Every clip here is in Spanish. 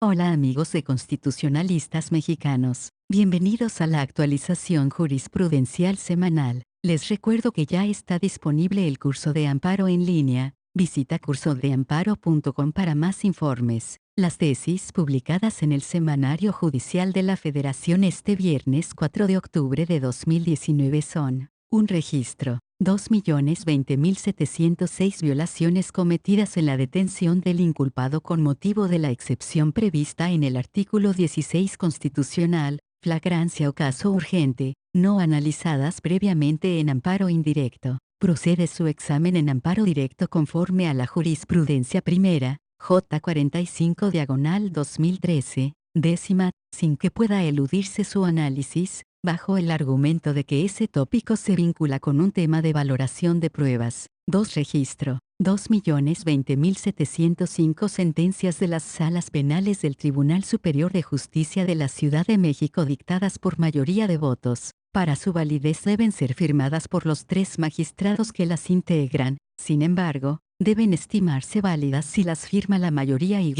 Hola amigos de constitucionalistas mexicanos, bienvenidos a la actualización jurisprudencial semanal. Les recuerdo que ya está disponible el curso de amparo en línea. Visita cursodeamparo.com para más informes. Las tesis publicadas en el Semanario Judicial de la Federación este viernes 4 de octubre de 2019 son: un registro, 2.020.706 violaciones cometidas en la detención del inculpado con motivo de la excepción prevista en el artículo 16 constitucional, flagrancia o caso urgente, no analizadas previamente en amparo indirecto. Procede su examen en amparo directo conforme a la jurisprudencia primera, J45/2013, décima, sin que pueda eludirse su análisis, bajo el argumento de que ese tópico se vincula con un tema de valoración de pruebas. 2. Registro. 2.020.705 sentencias de las salas penales del Tribunal Superior de Justicia de la Ciudad de México dictadas por mayoría de votos. Para su validez deben ser firmadas por los 3 magistrados que las integran. Sin embargo, deben estimarse válidas si las firma la mayoría Y.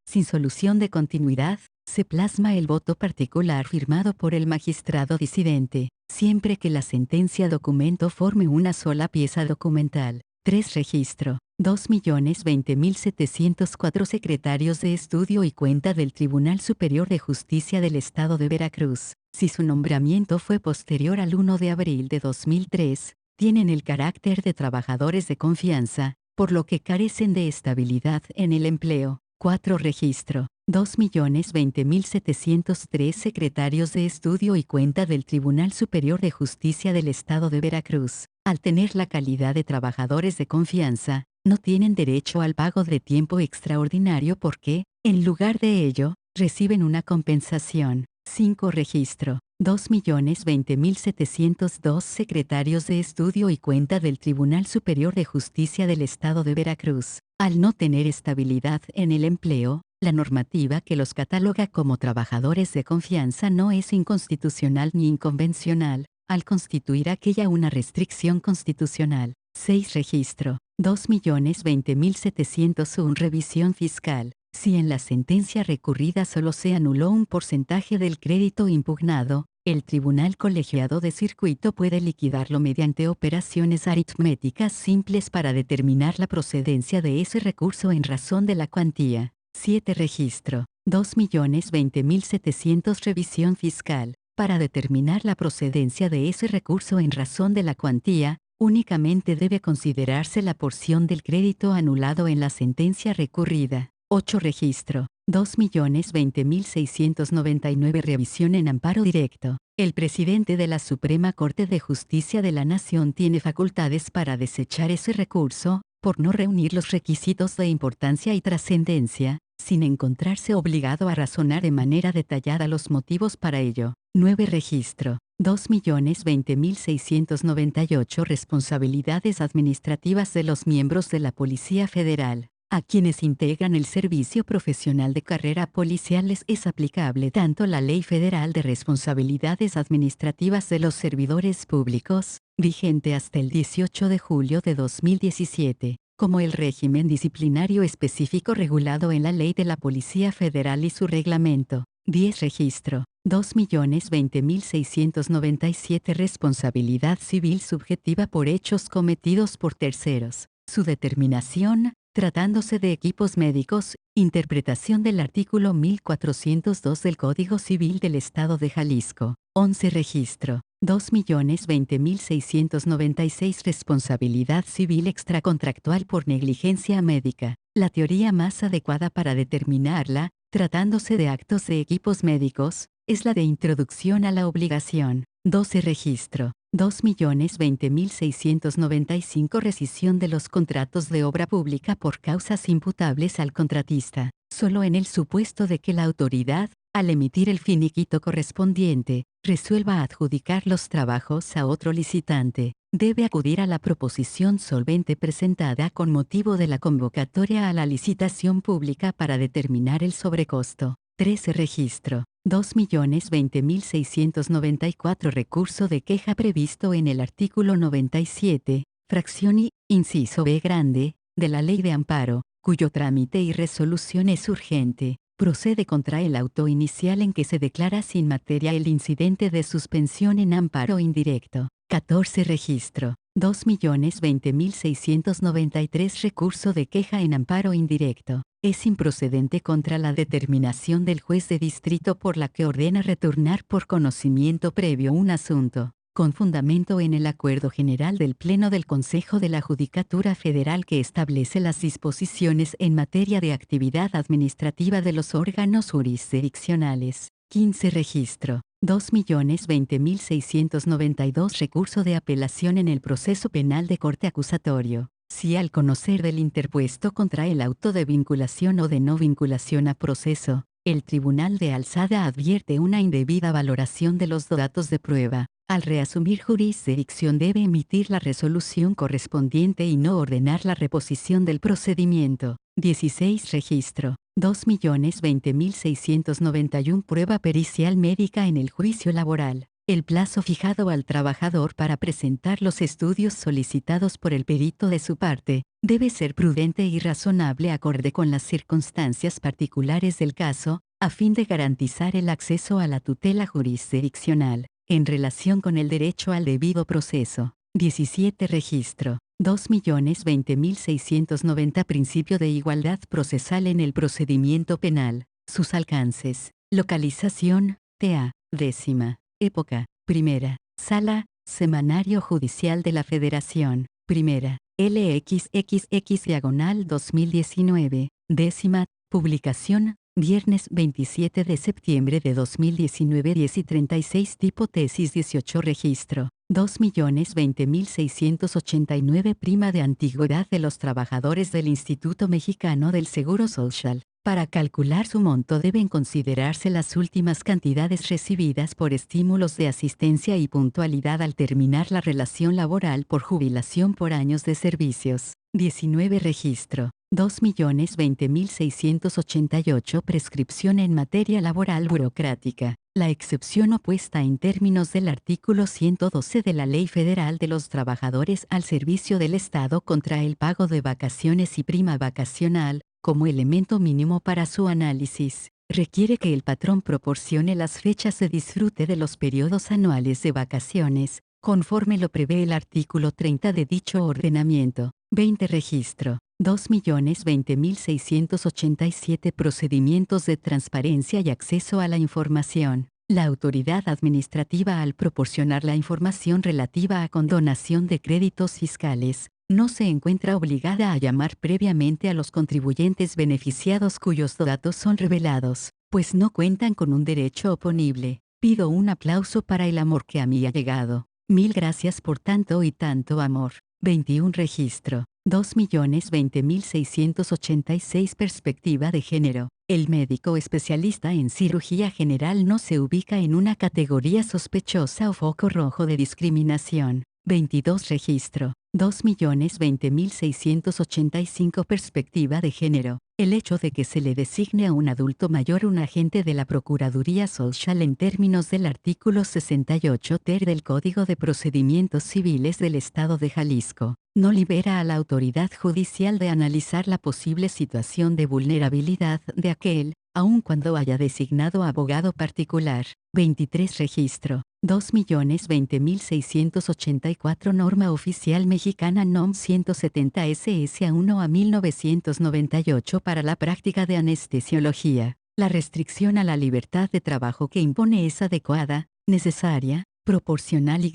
Sin solución de continuidad, se plasma el voto particular firmado por el magistrado disidente, siempre que la sentencia documento forme una sola pieza documental. 3. Registro. 2.020.704 secretarios de estudio y cuenta del Tribunal Superior de Justicia del Estado de Veracruz, si su nombramiento fue posterior al 1 de abril de 2003, tienen el carácter de trabajadores de confianza, por lo que carecen de estabilidad en el empleo. 4. Registro. 2.020.703 secretarios de estudio y cuenta del Tribunal Superior de Justicia del Estado de Veracruz, al tener la calidad de trabajadores de confianza, no tienen derecho al pago de tiempo extraordinario porque, en lugar de ello, reciben una compensación. 5. Registro. 2.020.702 secretarios de estudio y cuenta del Tribunal Superior de Justicia del Estado de Veracruz, al no tener estabilidad en el empleo, la normativa que los cataloga como trabajadores de confianza no es inconstitucional ni inconvencional, al constituir aquella una restricción constitucional. 6. Registro. 2.020.701 revisión fiscal. Si en la sentencia recurrida solo se anuló un porcentaje del crédito impugnado, el Tribunal Colegiado de Circuito puede liquidarlo mediante operaciones aritméticas simples para determinar la procedencia de ese recurso en razón de la cuantía. 7. Registro. 2.020.700 revisión fiscal. Para determinar la procedencia de ese recurso en razón de la cuantía, únicamente debe considerarse la porción del crédito anulado en la sentencia recurrida. 8. Registro. 2.020.699 revisión en amparo directo. El presidente de la Suprema Corte de Justicia de la Nación tiene facultades para desechar ese recurso, por no reunir los requisitos de importancia y trascendencia, sin encontrarse obligado a razonar de manera detallada los motivos para ello. 9. Registro. 2.020.698 responsabilidades administrativas de los miembros de la Policía Federal. A quienes integran el servicio profesional de carrera policial les es aplicable tanto la Ley Federal de Responsabilidades Administrativas de los Servidores Públicos, vigente hasta el 18 de julio de 2017, como el régimen disciplinario específico regulado en la Ley de la Policía Federal y su reglamento. 10. Registro. 2.020.697 responsabilidad civil subjetiva por hechos cometidos por terceros. Su determinación, tratándose de equipos médicos, interpretación del artículo 1402 del Código Civil del Estado de Jalisco. 11. Registro. 2.020.696 responsabilidad civil extracontractual por negligencia médica. La teoría más adecuada para determinarla, tratándose de actos de equipos médicos, es la de introducción a la obligación. 12. Registro. 2.020.695 rescisión de los contratos de obra pública por causas imputables al contratista, solo en el supuesto de que la autoridad, al emitir el finiquito correspondiente, resuelva adjudicar los trabajos a otro licitante, debe acudir a la proposición solvente presentada con motivo de la convocatoria a la licitación pública para determinar el sobrecosto. 13. Registro. 2.020.694 recurso de queja previsto en el artículo 97, fracción I, inciso B grande, de la Ley de Amparo, cuyo trámite y resolución es urgente. procede contra el auto inicial en que se declara sin materia el incidente de suspensión en amparo indirecto. 14. Registro. 2.020.693 recurso de queja en amparo indirecto. Es improcedente contra la determinación del juez de distrito por la que ordena retornar por conocimiento previo un asunto, con fundamento en el Acuerdo General del Pleno del Consejo de la Judicatura Federal que establece las disposiciones en materia de actividad administrativa de los órganos jurisdiccionales. 15. Registro. 2.020.692 recurso de apelación en el proceso penal de corte acusatorio. Si al conocer del interpuesto contra el auto de vinculación o de no vinculación a proceso, el Tribunal de Alzada advierte una indebida valoración de los datos de prueba, al reasumir jurisdicción debe emitir la resolución correspondiente y no ordenar la reposición del procedimiento. 16. Registro. 2.020.691 prueba pericial médica en el juicio laboral. El plazo fijado al trabajador para presentar los estudios solicitados por el perito de su parte, debe ser prudente y razonable acorde con las circunstancias particulares del caso, a fin de garantizar el acceso a la tutela jurisdiccional, en relación con el derecho al debido proceso. 17. Registro. 2.020.690 Principio de igualdad procesal en el procedimiento penal. Sus alcances. Localización, TA. Décima. Época. Primera. Sala. Semanario Judicial de la Federación. Primera. LXXX/2019. Décima. Publicación. Viernes 27 de septiembre de 2019 10:36 Tipo tesis 18 Registro. 2.020.689 Prima de antigüedad de los trabajadores del Instituto Mexicano del Seguro Social. Para calcular su monto deben considerarse las últimas cantidades recibidas por estímulos de asistencia y puntualidad al terminar la relación laboral por jubilación por años de servicios. 19 Registro. 2.020.688 Prescripción en materia laboral burocrática. La excepción opuesta en términos del artículo 112 de la Ley Federal de los Trabajadores al Servicio del Estado contra el pago de vacaciones y prima vacacional, como elemento mínimo para su análisis, requiere que el patrón proporcione las fechas de disfrute de los periodos anuales de vacaciones, conforme lo prevé el artículo 30 de dicho ordenamiento. 20 Registro. 2.020.687 Procedimientos de transparencia y acceso a la información. La autoridad administrativa al proporcionar la información relativa a condonación de créditos fiscales, no se encuentra obligada a llamar previamente a los contribuyentes beneficiados cuyos datos son revelados, pues no cuentan con un derecho oponible. Pido un aplauso para el amor que a mí ha llegado. Mil gracias por tanto y tanto amor. 21 Registro. 2.020.686 Perspectiva de género. El médico especialista en cirugía general no se ubica en una categoría sospechosa o foco rojo de discriminación. 22 Registro. 2.020.685 Perspectiva de género. El hecho de que se le designe a un adulto mayor un agente de la Procuraduría Social en términos del artículo 68 ter del Código de Procedimientos Civiles del Estado de Jalisco, no libera a la autoridad judicial de analizar la posible situación de vulnerabilidad de aquel, aun cuando haya designado abogado particular. 23 Registro. 2.020.684 Norma Oficial Mexicana NOM 170 SS 1 a 1998 para la práctica de anestesiología. La restricción a la libertad de trabajo que impone es adecuada, necesaria, proporcional y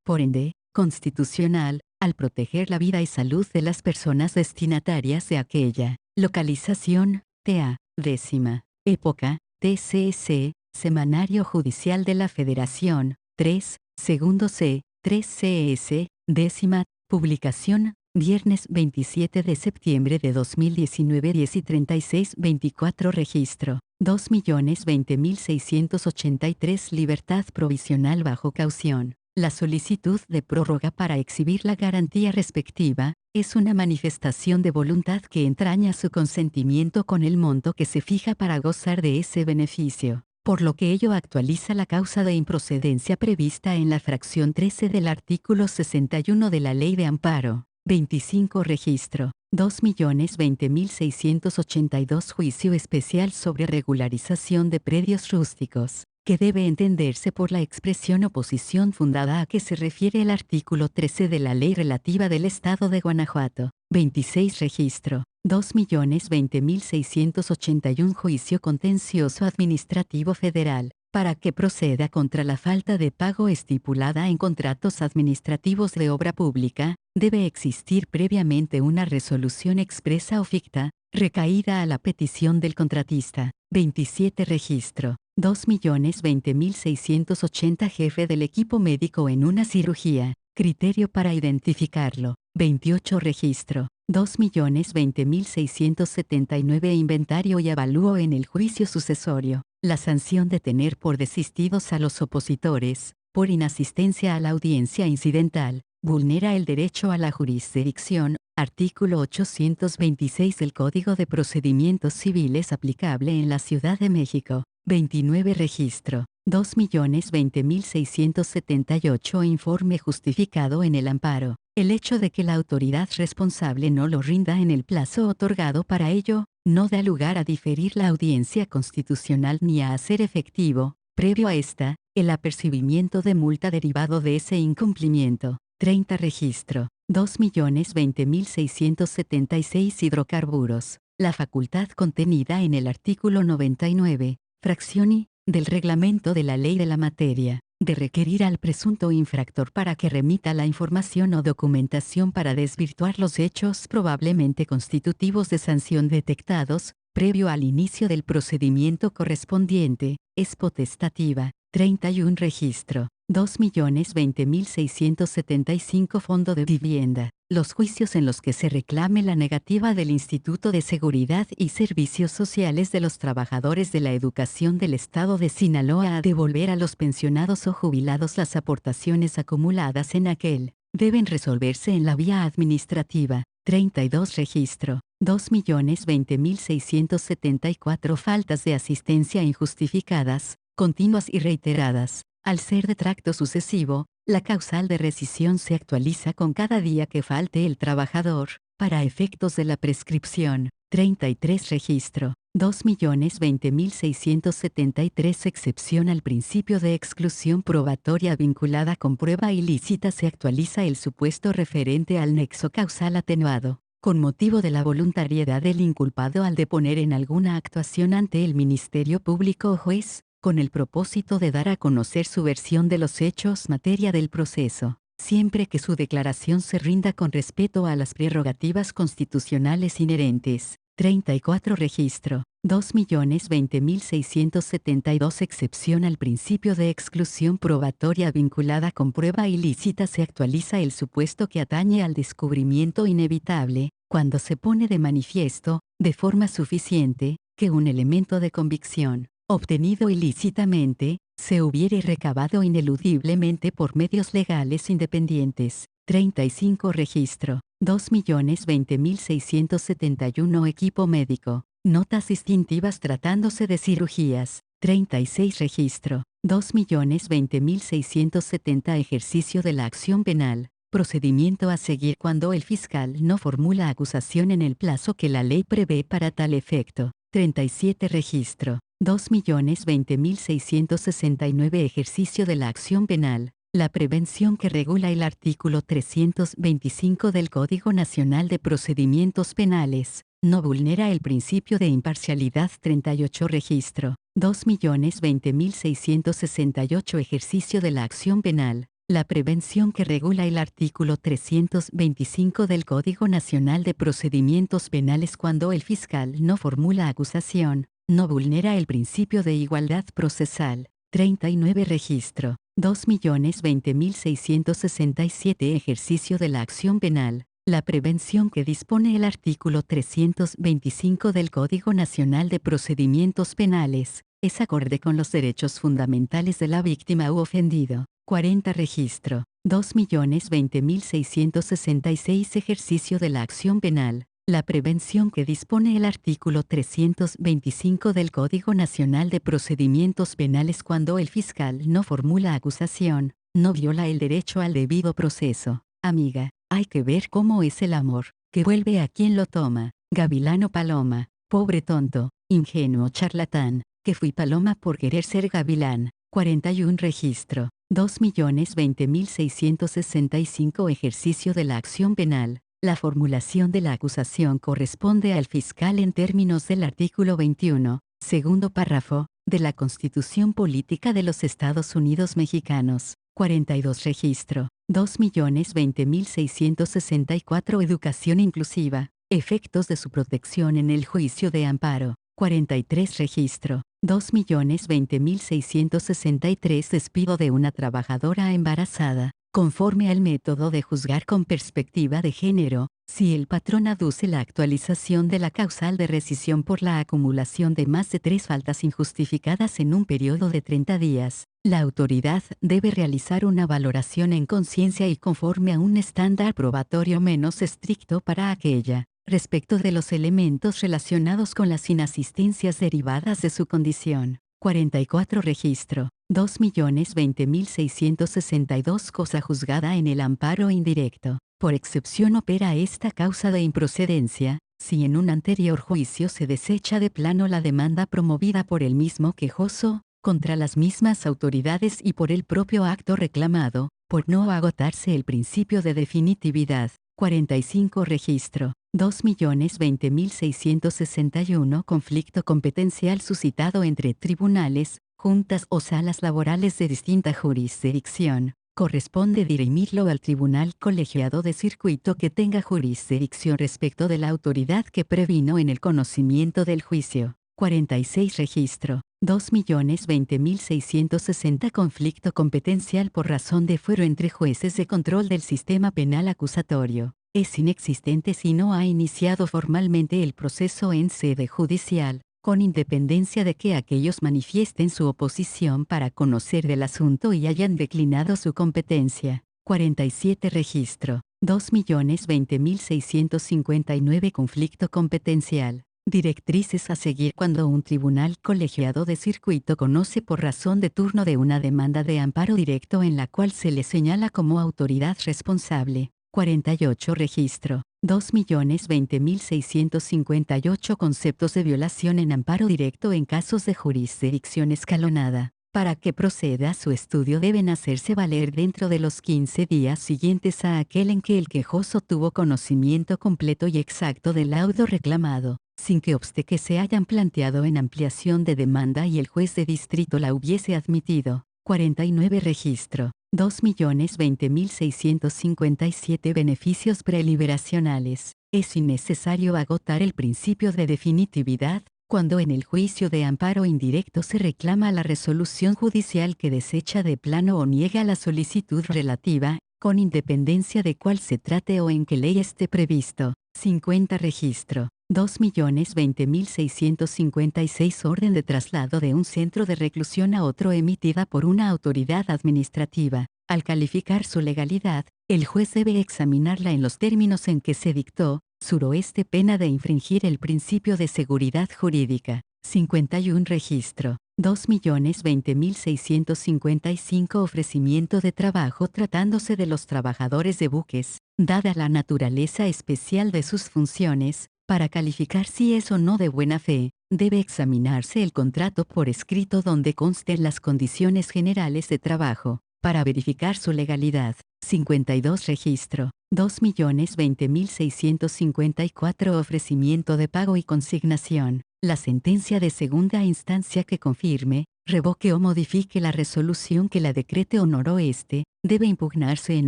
por ende, constitucional, al proteger la vida y salud de las personas destinatarias de aquella. Localización, TA. Décima. Época, TCS. Semanario Judicial de la Federación, 3, segundo C, 3 CS, décima, publicación, viernes 27 de septiembre de 2019 10:36 24 Registro. 2.020.683 Libertad provisional bajo caución. La solicitud de prórroga para exhibir la garantía respectiva, es una manifestación de voluntad que entraña su consentimiento con el monto que se fija para gozar de ese beneficio, por lo que ello actualiza la causa de improcedencia prevista en la fracción 13 del artículo 61 de la Ley de Amparo. 25 Registro. 2.020.682 Juicio especial sobre regularización de predios rústicos, que debe entenderse por la expresión oposición fundada a que se refiere el artículo 13 de la Ley Relativa del Estado de Guanajuato. 26 Registro. 2.020.681 Juicio contencioso administrativo federal, para que proceda contra la falta de pago estipulada en contratos administrativos de obra pública, debe existir previamente una resolución expresa o ficta, recaída a la petición del contratista. 27 Registro. 2.020.680 Jefe del equipo médico en una cirugía, criterio para identificarlo. 28 Registro. 2.020.679 Inventario y avalúo en el juicio sucesorio. La sanción de tener por desistidos a los opositores, por inasistencia a la audiencia incidental, vulnera el derecho a la jurisdicción, artículo 826 del Código de Procedimientos Civiles aplicable en la Ciudad de México. 29 Registro. 2.020.678 Informe justificado en el amparo. El hecho de que la autoridad responsable no lo rinda en el plazo otorgado para ello, no da lugar a diferir la audiencia constitucional ni a hacer efectivo, previo a esta, el apercibimiento de multa derivado de ese incumplimiento. 30 Registro. 2.020.676 Hidrocarburos. La facultad contenida en el artículo 99, fracción I, del reglamento de la ley de la materia, de requerir al presunto infractor para que remita la información o documentación para desvirtuar los hechos probablemente constitutivos de sanción detectados, previo al inicio del procedimiento correspondiente, es potestativa. 31 Registro. 2.020.675 Fondo de Vivienda. Los juicios en los que se reclame la negativa del Instituto de Seguridad y Servicios Sociales de los Trabajadores de la Educación del Estado de Sinaloa a devolver a los pensionados o jubilados las aportaciones acumuladas en aquel, deben resolverse en la vía administrativa. 32 Registro. 2.020.674 Faltas de asistencia injustificadas, continuas y reiteradas. Al ser de tracto sucesivo, la causal de rescisión se actualiza con cada día que falte el trabajador, para efectos de la prescripción. 33 Registro. 2.020.673 Excepción al principio de exclusión probatoria vinculada con prueba ilícita se actualiza el supuesto referente al nexo causal atenuado, con motivo de la voluntariedad del inculpado al deponer en alguna actuación ante el Ministerio Público o juez, con el propósito de dar a conocer su versión de los hechos materia del proceso, siempre que su declaración se rinda con respeto a las prerrogativas constitucionales inherentes. 34 Registro. 2.020.672 Excepción al principio de exclusión probatoria vinculada con prueba ilícita se actualiza el supuesto que atañe al descubrimiento inevitable, cuando se pone de manifiesto, de forma suficiente, que un elemento de convicción, obtenido ilícitamente, se hubiere recabado ineludiblemente por medios legales independientes. 35 Registro. 2.020.671 Equipo médico. Notas distintivas tratándose de cirugías. 36 Registro. 2.020.670 Ejercicio de la acción penal. Procedimiento a seguir cuando el fiscal no formula acusación en el plazo que la ley prevé para tal efecto. 37 Registro. 2.020.669 Ejercicio de la acción penal. La prevención que regula el artículo 325 del Código Nacional de Procedimientos Penales, no vulnera el principio de imparcialidad. 38 Registro. 2.020.668 Ejercicio de la acción penal. La prevención que regula el artículo 325 del Código Nacional de Procedimientos Penales cuando el fiscal no formula acusación, no vulnera el principio de igualdad procesal. 39 Registro. 2.020.667 Ejercicio de la acción penal. La prevención que dispone el artículo 325 del Código Nacional de Procedimientos Penales, es acorde con los derechos fundamentales de la víctima u ofendido. 40 Registro. 2.020.666 Ejercicio de la acción penal. La prevención que dispone el artículo 325 del Código Nacional de Procedimientos Penales cuando el fiscal no formula acusación, no viola el derecho al debido proceso. Amiga, hay que ver cómo es el amor. que vuelve a quien lo toma, gavilán o paloma, pobre tonto, ingenuo charlatán, que fui paloma por querer ser gavilán. 41 registro, 2.020.665 ejercicio de la acción penal. La formulación de la acusación corresponde al fiscal en términos del artículo 21, segundo párrafo, de la Constitución Política de los Estados Unidos Mexicanos. 42 registro, 2.020.664 educación inclusiva, efectos de su protección en el juicio de amparo. 43 registro, 2.020.663 despido de una trabajadora embarazada. Conforme al método de juzgar con perspectiva de género, si el patrón aduce la actualización de la causal de rescisión por la acumulación de más de 3 faltas injustificadas en un periodo de 30 días, la autoridad debe realizar una valoración en conciencia y conforme a un estándar probatorio menos estricto para aquella, respecto de los elementos relacionados con las inasistencias derivadas de su condición. 44 registro, 2.020.662 cosa juzgada en el amparo indirecto. Por excepción opera esta causa de improcedencia, si en un anterior juicio se desecha de plano la demanda promovida por el mismo quejoso, contra las mismas autoridades y por el propio acto reclamado, por no agotarse el principio de definitividad. 45 registro, 2.020.661 conflicto competencial suscitado entre tribunales, juntas o salas laborales de distinta jurisdicción. Corresponde dirimirlo al tribunal colegiado de circuito que tenga jurisdicción respecto de la autoridad que previno en el conocimiento del juicio. 46 registro, 2.020.660 conflicto competencial por razón de fuero entre jueces de control del sistema penal acusatorio. Es inexistente si no ha iniciado formalmente el proceso en sede judicial, con independencia de que aquellos manifiesten su oposición para conocer del asunto y hayan declinado su competencia. 47 registro, 2.020.659 conflicto competencial. Directrices a seguir cuando un tribunal colegiado de circuito conoce por razón de turno de una demanda de amparo directo en la cual se le señala como autoridad responsable. 48 registro, 2.020.658 conceptos de violación en amparo directo en casos de jurisdicción escalonada. Para que proceda su estudio deben hacerse valer dentro de los 15 días siguientes a aquel en que el quejoso tuvo conocimiento completo y exacto del laudo reclamado, sin que obste que se hayan planteado en ampliación de demanda y el juez de distrito la hubiese admitido. 49 registro, 2.020.657 beneficios preliberacionales. Es innecesario agotar el principio de definitividad, cuando en el juicio de amparo indirecto se reclama la resolución judicial que desecha de plano o niega la solicitud relativa, con independencia de cuál se trate o en qué ley esté previsto. 50 registro, 2.020.656 orden de traslado de un centro de reclusión a otro emitida por una autoridad administrativa. Al calificar su legalidad, el juez debe examinarla en los términos en que se dictó, suroeste pena de infringir el principio de seguridad jurídica. 51 registro, 2.020.655 ofrecimiento de trabajo tratándose de los trabajadores de buques, dada la naturaleza especial de sus funciones, para calificar si es o no de buena fe, debe examinarse el contrato por escrito donde consten las condiciones generales de trabajo, para verificar su legalidad. 52 registro, 2.020.654 ofrecimiento de pago y consignación. La sentencia de segunda instancia que confirme, revoque o modifique la resolución que la decrete o noroeste, debe impugnarse en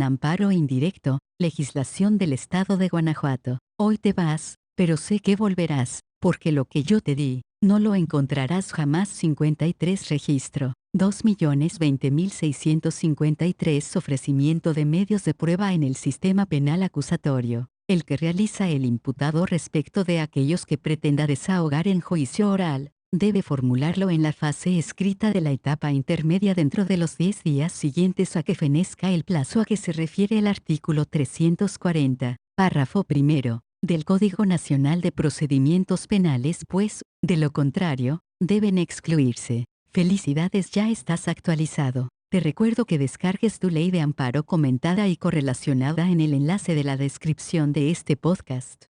amparo indirecto, legislación del Estado de Guanajuato. Hoy te vas, pero sé que volverás, porque lo que yo te di, no lo encontrarás jamás. 53 registro, 2.020.653 ofrecimiento de medios de prueba en el sistema penal acusatorio. El que realiza el imputado respecto de aquellos que pretenda desahogar en juicio oral, debe formularlo en la fase escrita de la etapa intermedia dentro de los 10 días siguientes a que fenezca el plazo a que se refiere el artículo 340, párrafo primero, del Código Nacional de Procedimientos Penales, pues, de lo contrario, deben excluirse. Felicidades, ya estás actualizado. Te recuerdo que descargues tu ley de amparo comentada y correlacionada en el enlace de la descripción de este podcast.